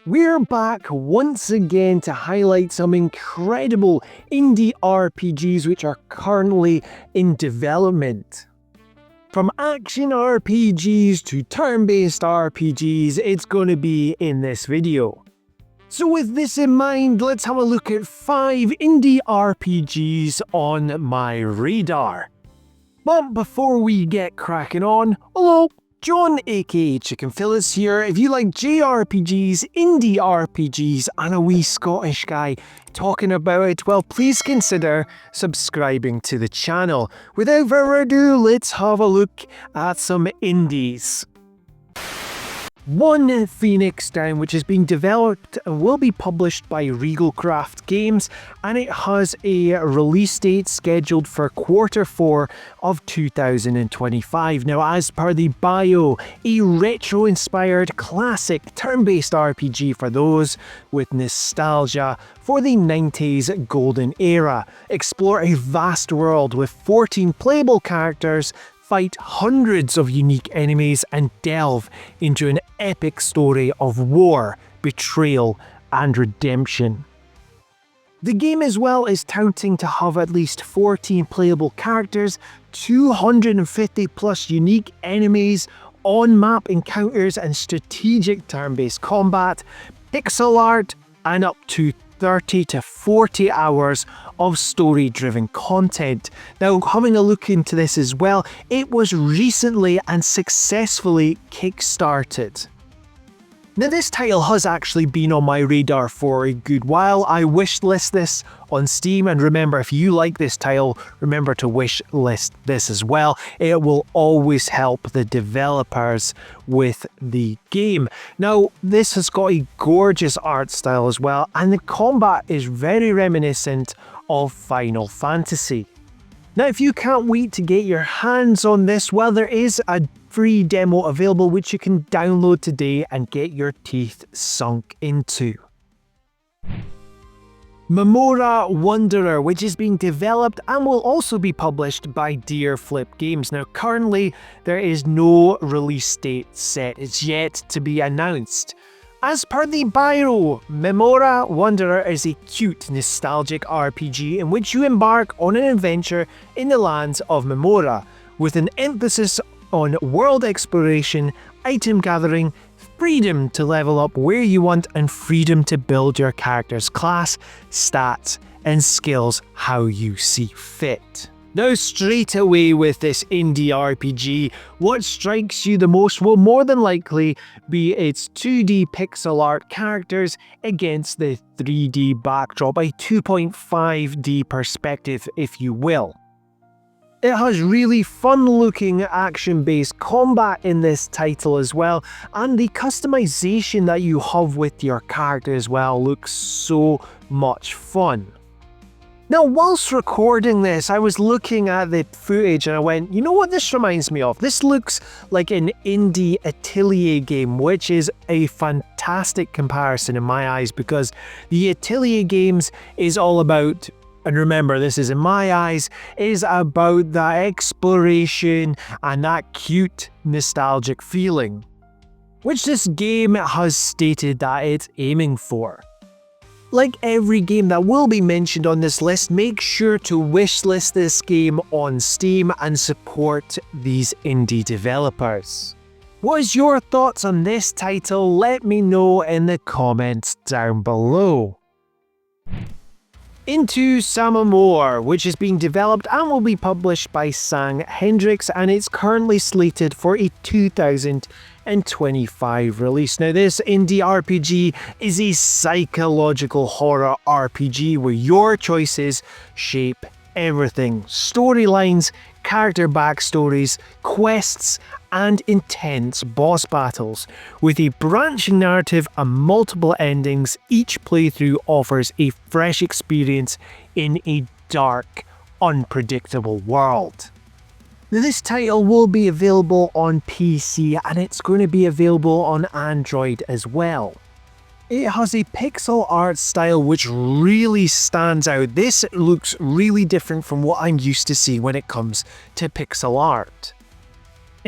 We're back once again to highlight some incredible indie RPGs which are currently in development. From action RPGs to turn-based RPGs, it's going to be in this video. So with this in mind, let's have a look at 5 indie RPGs on my radar. But before we get cracking on, hello! John aka Chicken Phillips here. If you like JRPGs, indie RPGs and a wee Scottish guy talking about it, well, please consider subscribing to the channel. Without further ado, let's have a look at some indies. One Fenix Down, which is being developed and will be published by Regalcraft Games, and it has a release date scheduled for Q4 of 2025. Now, as per the bio, a retro-inspired classic turn-based RPG for those with nostalgia for the 90s golden era. Explore a vast world with 14 playable characters, fight hundreds of unique enemies, and delve into an epic story of war, betrayal, and redemption. The game as well is touting to have at least 14 playable characters, 250 plus unique enemies, on-map encounters and strategic turn-based combat, pixel art, and up to 30 to 40 hours of story-driven content. Now, having a look into this as well, it was recently and successfully kickstarted. Now, this title has actually been on my radar for a good while. I wishlist this on Steam, and remember, if you like this title, remember to wishlist this as well. It will always help the developers with the game. Now, this has got a gorgeous art style as well, and the combat is very reminiscent of Final Fantasy. Now, if you can't wait to get your hands on this, well, there is a free demo available which you can download today and get your teeth sunk into. Memora Wanderer, which is being developed and will also be published by Deer Flip Games. Now, currently there is no release date set. It's yet to be announced. As per the bio, Memora Wanderer is a cute, nostalgic RPG in which you embark on an adventure in the lands of Memora, with an emphasis on world exploration, item gathering, freedom to level up where you want, and freedom to build your character's class, stats, and skills how you see fit. Now, straight away with this indie RPG, what strikes you the most will more than likely be its 2D pixel art characters against the 3D backdrop, a 2.5D perspective, if you will. It has really fun-looking action-based combat in this title as well, and the customization that you have with your character as well looks so much fun. Now, whilst recording this, I was looking at the footage and I went, you know what this reminds me of? This looks like an indie Atelier game, which is a fantastic comparison in my eyes, because the Atelier games is all about, and remember, this is in my eyes, is about that exploration and that cute, nostalgic feeling, which this game has stated that it's aiming for. Like every game that will be mentioned on this list, make sure to wishlist this game on Steam and support these indie developers. What is your thoughts on this title? Let me know in the comments down below. Into Samomor, which is being developed and will be published by Sang Hendrix, and it's currently slated for a 2025 release. Now, this indie RPG is a psychological horror RPG where your choices shape everything. Storylines, character backstories, quests, and intense boss battles. With a branching narrative and multiple endings, each playthrough offers a fresh experience in a dark, unpredictable world. Now, this title will be available on PC and it's going to be available on Android as well. It has a pixel art style which really stands out. This looks really different from what I'm used to seeing when it comes to pixel art.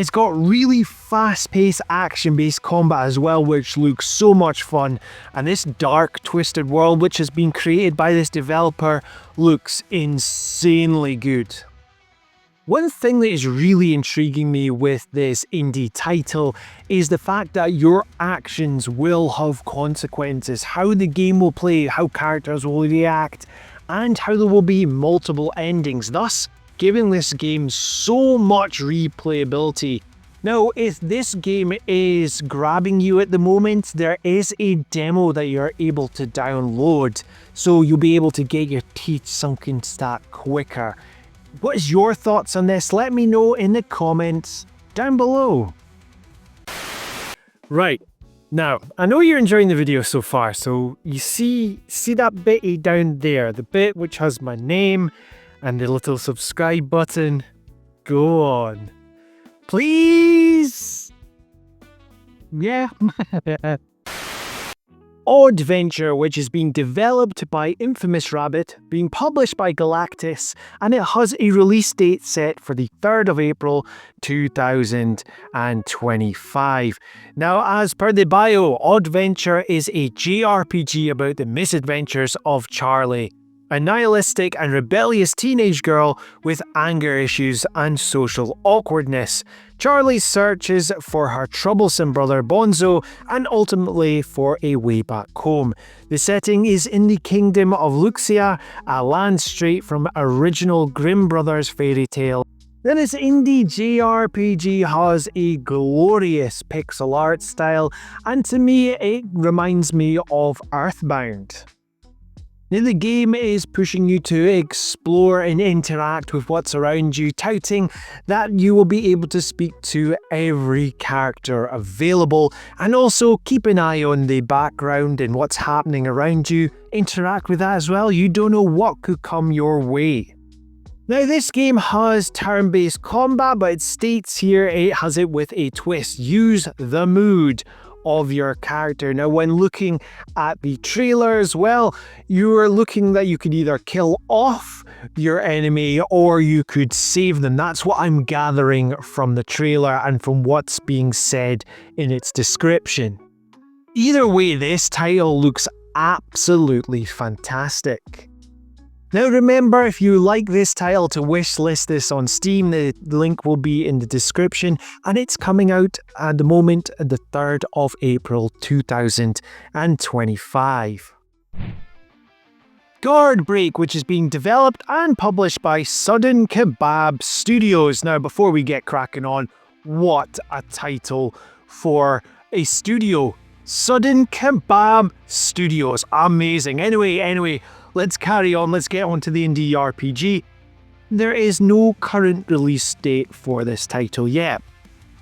It's got really fast-paced, action-based combat as well, which looks so much fun. And this dark, twisted world, which has been created by this developer, looks insanely good. One thing that is really intriguing me with this indie title is the fact that your actions will have consequences. How the game will play, how characters will react, and how there will be multiple endings, thus giving this game so much replayability. Now, if this game is grabbing you at the moment, there is a demo that you're able to download, so you'll be able to get your teeth sunk into that quicker. What is your thoughts on this? Let me know in the comments down below. Right, now, I know you're enjoying the video so far, so you see that bitty down there, the bit which has my name and the little subscribe button. Go on. Please! Yeah. Oddventure, which is being developed by Infamous Rabbit, being published by Galactus, and it has a release date set for the 3rd of April 2025. Now, as per the bio, Oddventure is a JRPG about the misadventures of Charlie, a nihilistic and rebellious teenage girl with anger issues and social awkwardness. Charlie searches for her troublesome brother Bonzo and ultimately for a way back home. The setting is in the kingdom of Luxia, a land straight from original Grimm Brothers fairy tale. Then this indie JRPG has a glorious pixel art style, and to me it reminds me of Earthbound. Now, the game is pushing you to explore and interact with what's around you, touting that you will be able to speak to every character available, and also keep an eye on the background and what's happening around you. Interact with that as well. You don't know what could come your way. Now, this game has turn-based combat, but it states here it has it with a twist. Use the mood of your character. Now, when looking at the trailer as well, you are looking that you could either kill off your enemy or you could save them. That's what I'm gathering from the trailer and from what's being said in its description. Either way, this title looks absolutely fantastic. Now remember, if you like this title, to wishlist this on Steam. The link will be in the description, and it's coming out at the moment, the 3rd of April 2025. Guard Break, which is being developed and published by Sudden Kebab Studios. Now, before we get cracking on, what a title for a studio. Sudden Kebab Studios. Amazing. Anyway, let's carry on. Let's get on to the indie RPG. There is no current release date for this title yet.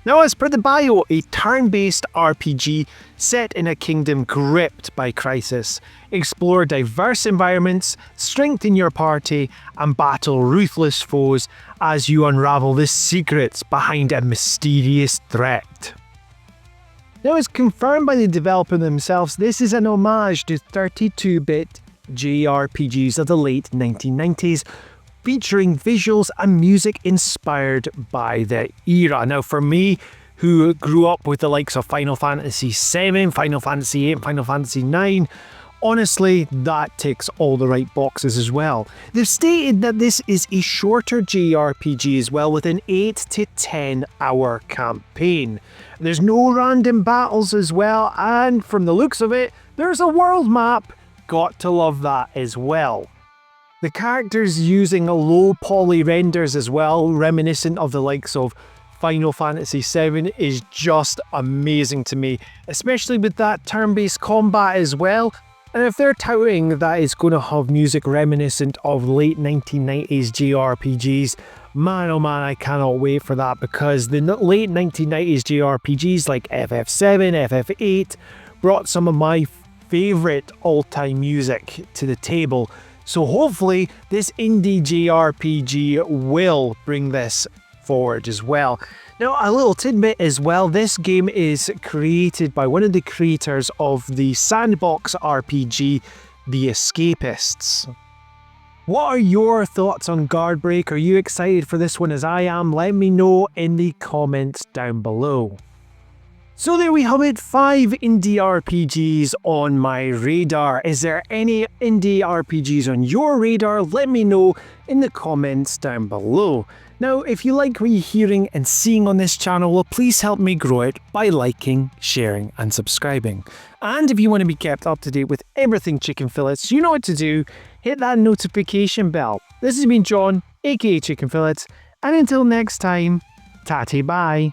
Now, as per the bio, a turn-based RPG set in a kingdom gripped by crisis. Explore diverse environments, strengthen your party, and battle ruthless foes as you unravel the secrets behind a mysterious threat. Now, as confirmed by the developer themselves, this is an homage to 32-bit JRPGs of the late 1990s, featuring visuals and music inspired by the era. Now, for me, who grew up with the likes of Final Fantasy VII, Final Fantasy VIII, Final Fantasy IX, honestly, that ticks all the right boxes as well. They've stated that this is a shorter JRPG as well, with an 8 to 10 hour campaign. There's no random battles as well, and from the looks of it, there's a world map. Got to love that as well. The characters using low poly renders as well, reminiscent of the likes of Final Fantasy VII, is just amazing to me, especially with that turn-based combat as well. And if they're touting that it's going to have music reminiscent of late 1990s JRPGs, man oh man, I cannot wait for that, because the late 1990s JRPGs like FF7, FF8 brought some of my favourite all-time music to the table. So hopefully this indie JRPG will bring this forward as well. Now, a little tidbit as well, this game is created by one of the creators of the sandbox RPG, The Escapists. What are your thoughts on Guardbreak? Are you excited for this one as I am? Let me know in the comments down below. So there we have it, 5 indie RPGs on my radar. Is there any indie RPGs on your radar? Let me know in the comments down below. Now, if you like what you're hearing and seeing on this channel, well, please help me grow it by liking, sharing and subscribing. And if you want to be kept up to date with everything Chicken Fillets, you know what to do. Hit that notification bell. This has been John, aka Chicken Fillets, and until next time, tatty bye.